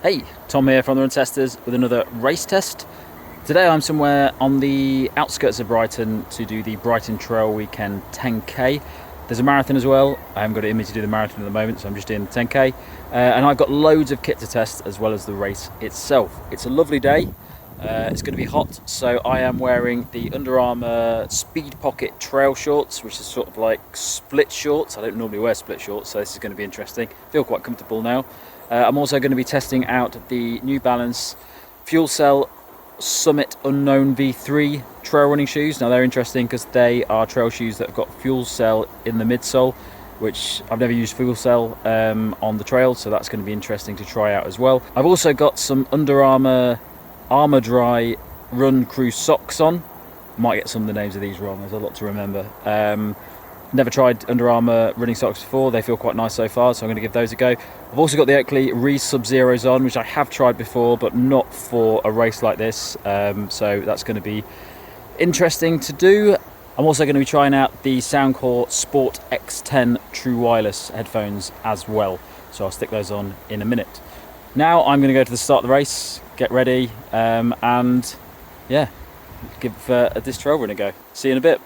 Hey, Tom here from the Run Testers with another race test. Today I'm somewhere on the outskirts of Brighton to do the Brighton Trail Weekend 10k. There's a marathon as well. I haven't got it in me to do the marathon at the moment, so I'm just doing the 10k. And I've got loads of kit to test as well as the race itself. It's a lovely day. It's going to be hot, so I am wearing the Under Armour Speed Pocket Trail Shorts, which is sort of like split shorts. I don't normally wear split shorts, so this is going to be interesting. Feel quite comfortable now. I'm also going to be testing out the New Balance Fuelcell Summit Unknown V3 trail running shoes. Now they're interesting because they are trail shoes that have got Fuelcell in the midsole, which I've never used Fuelcell on the trail, so that's going to be interesting to try out as well. I've also got some Under Armour Armourdry Run Crew socks on. Might get some of the names of these wrong, there's a lot to remember. Never tried Under Armour running socks before. They feel quite nice so far, so I'm going to give those a go. I've also got the Oakley Re Sub-Zeros on, which I have tried before, but not for a race like this. So that's going to be interesting to do. I'm also going to be trying out the Soundcore Sport X10 True Wireless headphones as well. So I'll stick those on in a minute. Now I'm going to go to the start of the race, get ready, and yeah, give this trail run a go. See you in a bit.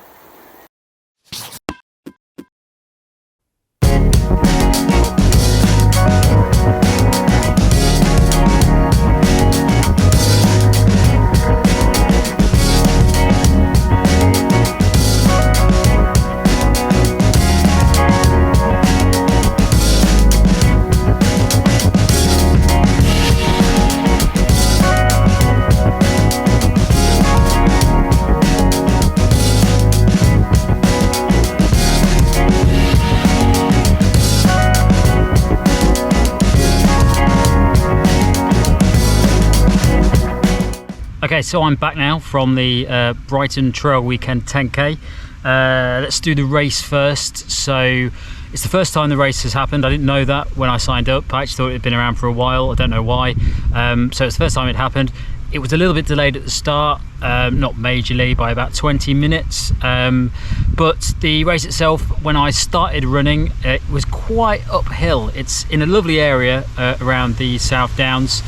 Okay, so I'm back now from the Brighton Trail Weekend 10k. Let's do the race first. So it's the first time the race has happened. I didn't know that when I signed up. I actually thought it had been around for a while. I don't know why. So it's the first time it happened. It was a little bit delayed at the start, not majorly, by about 20 minutes. But the race itself, when I started running, it was quite uphill. It's in a lovely area around the South Downs.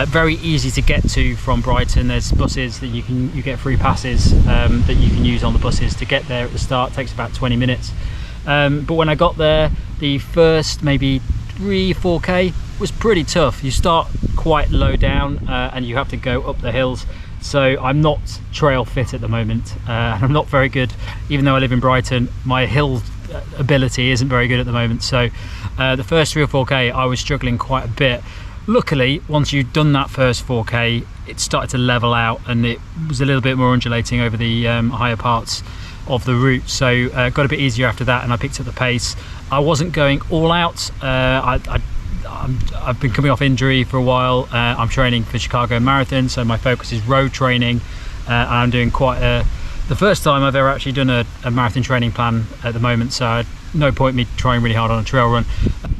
Very easy to get to from Brighton. There's buses that you get free passes that you can use on the buses to get there at the start. It takes about 20 minutes. But when I got there, the first maybe 3-4k was pretty tough. You start quite low down and you have to go up the hills. So I'm not trail fit at the moment. I'm not very good, even though I live in Brighton. My hill ability isn't very good at the moment. So the first 3 or 4k I was struggling quite a bit. Luckily, once you'd done that first 4k, it started to level out and it was a little bit more undulating over the higher parts of the route. So got a bit easier after that and I picked up the pace. I wasn't going all out. I've been coming off injury for a while. I'm training for Chicago Marathon, so my focus is road training. And I'm doing quite the first time I've ever actually done a marathon training plan at the moment, so no point me trying really hard on a trail run.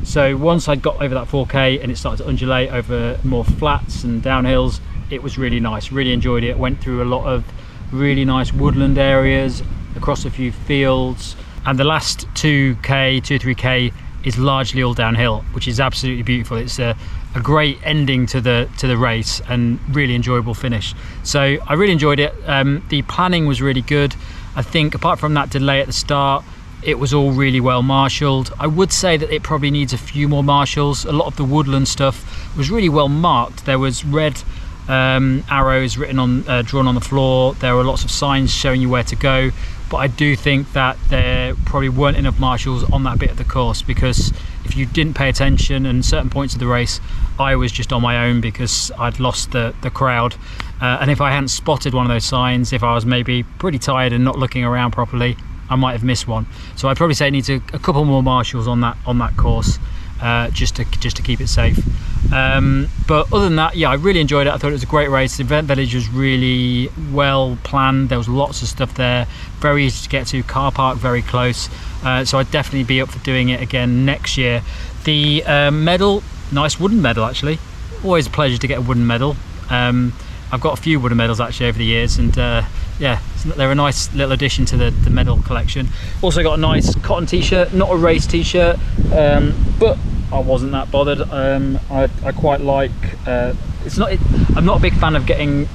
So once I got over that 4k and it started to undulate over more flats and downhills, it was really nice. Really enjoyed it. Went through a lot of really nice woodland areas, across a few fields, and the last 2-3k is largely all downhill, which is absolutely beautiful. It's a great ending to the race and really enjoyable finish. So I really enjoyed it. The planning was really good. I think apart from that delay at the start, it was all really well marshaled. I would say that it probably needs a few more marshals. A lot of the woodland stuff was really well marked. There was red arrows written on, drawn on the floor. There were lots of signs showing you where to go. But I do think that there probably weren't enough marshals on that bit of the course, because if you didn't pay attention and certain points of the race, I was just on my own because I'd lost the crowd. And if I hadn't spotted one of those signs, if I was maybe pretty tired and not looking around properly, I might have missed one. So I'd probably say it needs a couple more marshals on that course, just to keep it safe. But other than that, yeah, I really enjoyed it. I thought it was a great race. The event village was really well planned. There was lots of stuff there, very easy to get to, car park very close. So I'd definitely be up for doing it again next year. The medal, nice wooden medal actually. Always a pleasure to get a wooden medal. I've got a few wooden medals actually over the years, and yeah, they're a nice little addition to the medal collection. Also got a nice cotton t-shirt, not a race t-shirt, but I wasn't that bothered. I quite like I'm not a big fan of getting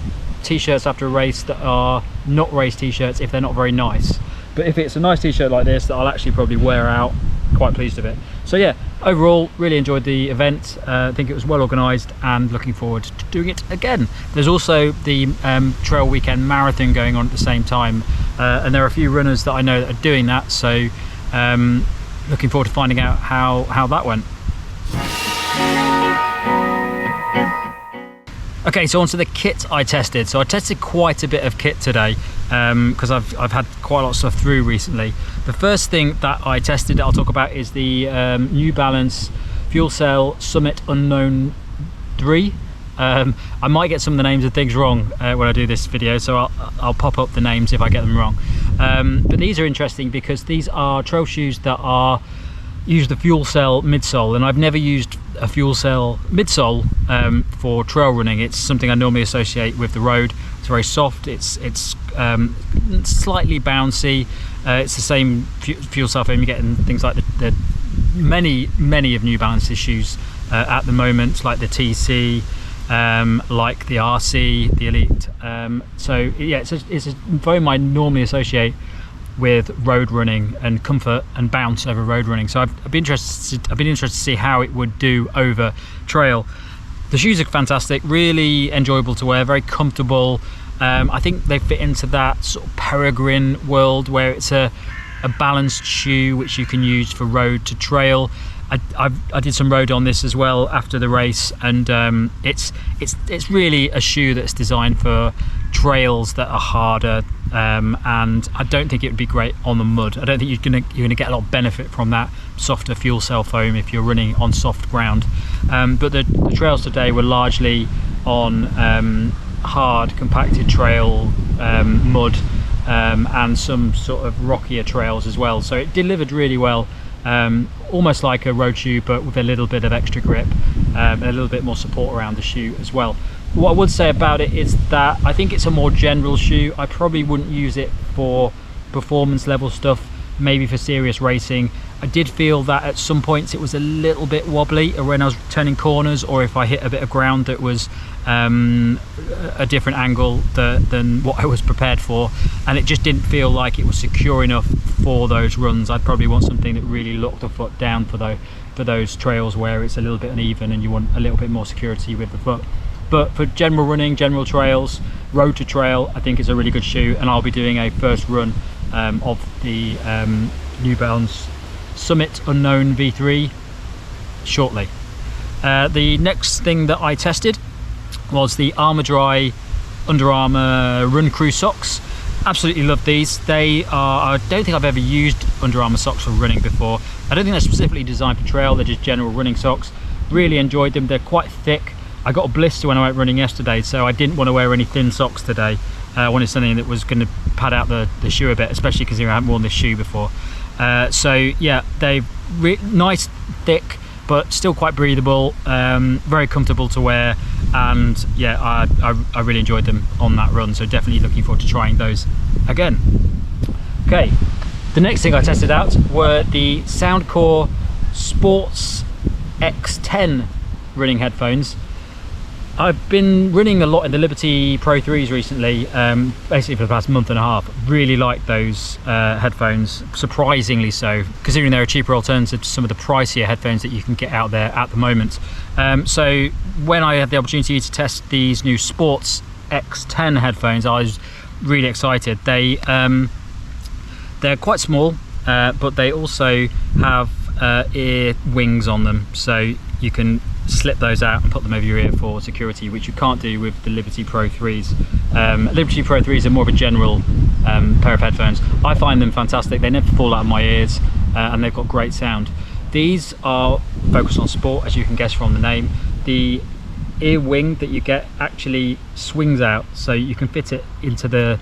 t-shirts after a race that are not race t-shirts if they're not very nice, but if it's a nice t-shirt like this that I'll actually probably wear out, quite pleased with it. So yeah, overall really enjoyed the event. I think it was well organised and looking forward to doing it again. There's also the Trail Weekend Marathon going on at the same time, and there are a few runners that I know that are doing that, so looking forward to finding out how that went. Okay, so onto the kit I tested. So I tested quite a bit of kit today because I've had quite a lot of stuff through recently. The first thing that I tested that I'll talk about is the New Balance Fuelcell Summit Unknown 3. I might get some of the names of things wrong when I do this video, so I'll pop up the names if I get them wrong. But these are interesting because these are trail shoes that use the Fuelcell midsole, and I've never used a Fuelcell midsole for trail running. It's something I normally associate with the road. It's very soft, it's slightly bouncy. It's the same Fuelcell foam you get in things like the many of New Balance's shoes at the moment, like the TC, like the RC, the Elite. So yeah, it's a foam I normally associate with road running and comfort and bounce over road running. So I've been interested to see how it would do over trail. The shoes are fantastic, really enjoyable to wear, very comfortable. I think they fit into that sort of peregrine world where it's a balanced shoe which you can use for road to trail. I did some road on this as well after the race, and it's really a shoe that's designed for trails that are harder, and I don't think it would be great on the mud. I don't think you're gonna get a lot of benefit from that softer Fuelcell foam if you're running on soft ground. But the trails today were largely on hard compacted trail mud, and some sort of rockier trails as well, so it delivered really well. Almost like a road shoe, but with a little bit of extra grip, and a little bit more support around the shoe as well. What I would say about it is that I think it's a more general shoe. I probably wouldn't use it for performance level stuff, maybe for serious racing. I did feel that at some points it was a little bit wobbly when I was turning corners, or if I hit a bit of ground that was a different angle than what I was prepared for, and it just didn't feel like it was secure enough for those runs. I'd probably want something that really locked the foot down for those trails where it's a little bit uneven and you want a little bit more security with the foot. But for general running, general trails, road to trail, I think it's a really good shoe, and I'll be doing a first run of the New Balance Summit Unknown V3 shortly. The next thing that I tested was the Armourdry Under Armour Run Crew socks. Absolutely love these. They are, I don't think I've ever used Under Armour socks for running before. I don't think they're specifically designed for trail, they're just general running socks. Really enjoyed them. They're quite thick. I got a blister when I went running yesterday, so I didn't want to wear any thin socks today. I wanted something that was going to pad out the shoe a bit, especially because I haven't worn this shoe before. So yeah, they're nice, thick, but still quite breathable, very comfortable to wear, and yeah, I really enjoyed them on that run, so definitely looking forward to trying those again. Okay, the next thing I tested out were the Soundcore Sport X10 running headphones. I've been running a lot in the Liberty Pro 3s recently, basically for the past month and a half. Really like those headphones, surprisingly so, considering they're a cheaper alternative to some of the pricier headphones that you can get out there at the moment. So when I had the opportunity to test these new Sports X10 headphones, I was really excited. They're quite small, but they also have ear wings on them, so you can slip those out and put them over your ear for security, which you can't do with the Liberty Pro 3s. Liberty Pro 3s are more of a general pair of headphones. I find them fantastic. They never fall out of my ears, and they've got great sound. These are focused on sport, as you can guess from the name. The ear wing that you get actually swings out, so you can fit it into the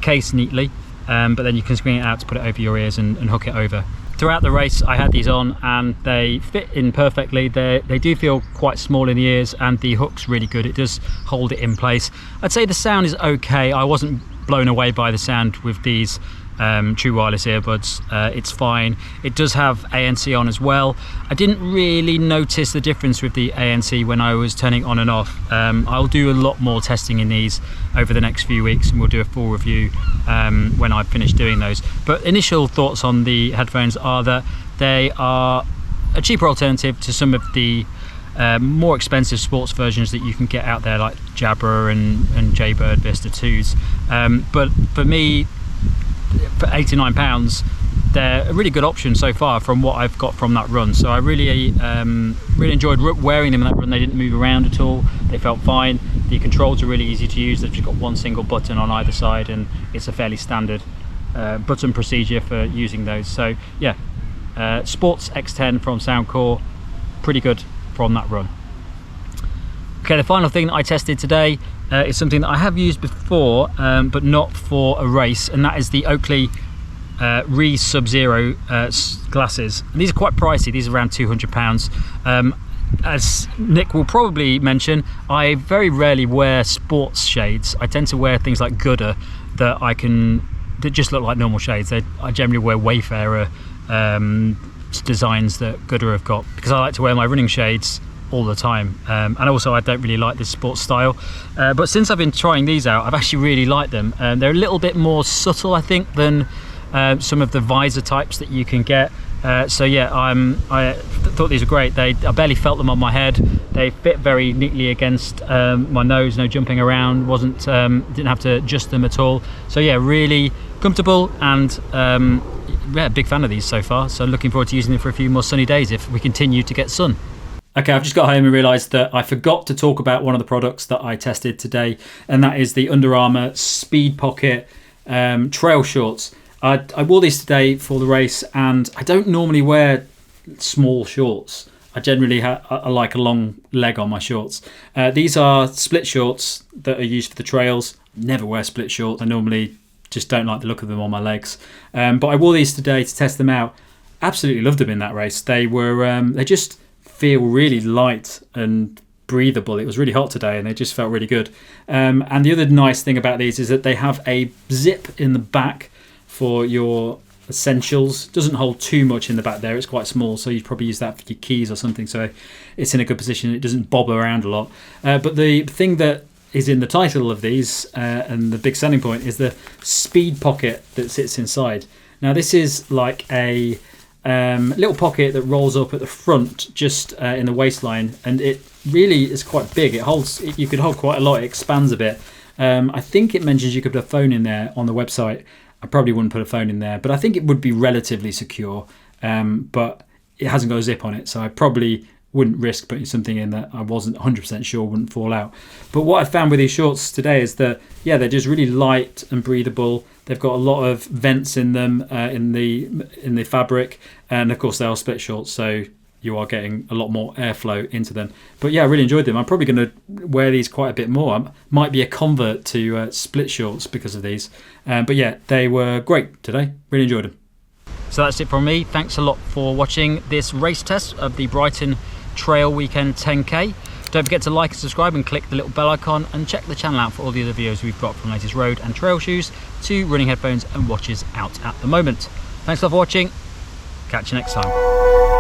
case neatly, but then you can swing it out to put it over your ears and hook it over. Throughout the race I had these on and they fit in perfectly. They do feel quite small in the ears, and the hook's really good. It does hold it in place. I'd say the sound is okay. I wasn't blown away by the sound with these true wireless earbuds. It's fine. It does have ANC on as well. I didn't really notice the difference with the ANC when I was turning on and off. I'll do a lot more testing in these over the next few weeks, and we'll do a full review when I've finished doing those. But initial thoughts on the headphones are that they are a cheaper alternative to some of the more expensive sports versions that you can get out there, like Jabra and Jaybird Vista 2s. But for me, for £89, they're a really good option so far from what I've got from that run. So I really enjoyed wearing them in that run. They didn't move around at all. They felt fine. The controls are really easy to use. They've just got one single button on either side, and it's a fairly standard button procedure for using those. So yeah, Sports X10 from Soundcore, pretty good from that run. Okay, the final thing that I tested today is something that I have used before, but not for a race, and that is the Oakley Re Sub-Zero glasses. And these are quite pricey. These are around £200. As Nick will probably mention, I very rarely wear sports shades. I tend to wear things like Gooder that just look like normal shades. I generally wear Wayfarer designs that Gooder have got, because I like to wear my running shades all the time, and also I don't really like this sports style, but since I've been trying these out, I've actually really liked them. They're a little bit more subtle, I think, than some of the visor types that you can get. So yeah, I thought these were great. I barely felt them on my head. They fit very neatly against my nose, no jumping around, didn't have to adjust them at all. So yeah, really comfortable, and yeah, big fan of these so far. So looking forward to using them for a few more sunny days if we continue to get sun. Okay, I've just got home and realised that I forgot to talk about one of the products that I tested today, and that is the Under Armour Speed Pocket trail shorts. I wore these today for the race, and I don't normally wear small shorts. I generally I like a long leg on my shorts. These are split shorts that are used for the trails. Never wear split shorts. I normally just don't like the look of them on my legs. But I wore these today to test them out. Absolutely loved them in that race. They just feel really light and breathable. It was really hot today, and they just felt really good. And the other nice thing about these is that they have a zip in the back for your essentials. Doesn't hold too much in the back there. It's quite small, so you'd probably use that for your keys or something, so it's in a good position. It doesn't bob around a lot. But the thing that is in the title of these, and the big selling point, is the speed pocket that sits inside. Now this is like a little pocket that rolls up at the front, just in the waistline, and it really is quite big. You could hold quite a lot. It expands a bit. I think it mentions you could put a phone in there on the website. I probably wouldn't put a phone in there, but I think it would be relatively secure. But it hasn't got a zip on it, so I probably wouldn't risk putting something in that I wasn't 100% sure wouldn't fall out. But what I found with these shorts today is that, yeah, they're just really light and breathable. They've got a lot of vents in them, in the fabric, and of course they are split shorts, so you are getting a lot more airflow into them. But yeah, I really enjoyed them. I'm probably going to wear these quite a bit more. I might be a convert to split shorts because of these. But yeah, they were great today. Really enjoyed them. So that's it from me. Thanks a lot for watching this race test of the Brighton Trail Weekend 10K. Don't forget to like and subscribe and click the little bell icon, and check the channel out for all the other videos we've got, from latest road and trail shoes to running headphones and watches out at the moment. Thanks a lot for watching. Catch you next time.